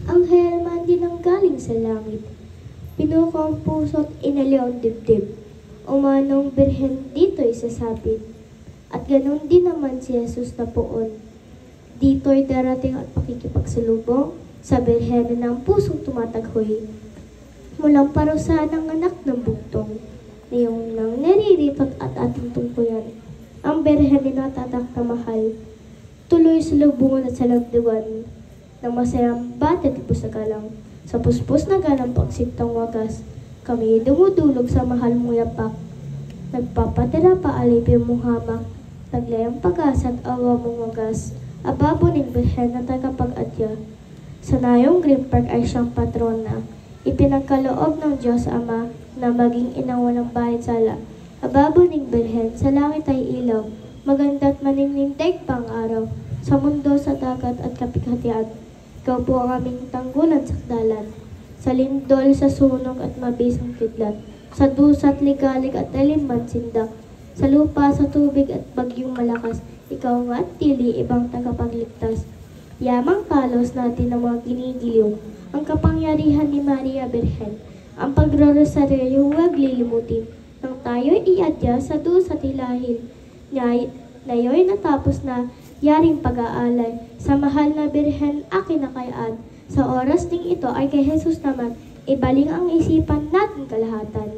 Anghel man din ang galing sa langit. Pinuko ang puso't inaliw ang dibdib. Umanong birhen dito'y sasabit. At ganun din naman si Jesus na poon. Dito'y darating at pakikipagsalubong sa birhen na ng pusong tumataghoy. Mulang parusahan ng anak ng bugtong, na yung nang nariripat at ating tungkuyan. Ang birhen na natatak na mahal, tuloy sa lubungan at sa lagdiwan, ng masayang bata at sa galang. Sa puspos na galang pagsintang wagas, kami dumudulog sa mahal mong yapak. Nagpapatira pa alipin mong hamak, naglayang pag-asa at awa mong wagas, ababo ng birhen na tagapag-adya. Sa Nayong Green Park ay siyang patrona, ipinagkaloob ng Diyos Ama na maging inang walang bahid sala. Ababo ng birhen, sa langit ay ilaw, maganda't maninnindig pang araw, sa mundo, sa dagat at kapighatian. Ikaw po ang aming tanggulan sa dalan, sa lindol, sa sunog at mabisang kidlat, sa dusa't ligalig at aliman sindak, sa lupa, sa tubig at bagyong malakas, ikaw nga at tili ibang tagapagligtas. Yamang kalos natin ang mga ginigiliw, ang kapangyarihan ni Maria Birhen, ang pagrorosaryo huwag lilimutin, nang tayo'y iadya sa dusa't hilahil, ngayon natapos na yaring pag-aalay, sa mahal na Birhen akin na kayaan, sa oras ding ito ay kay Jesus naman, ibaling ang isipan natin kalahatan.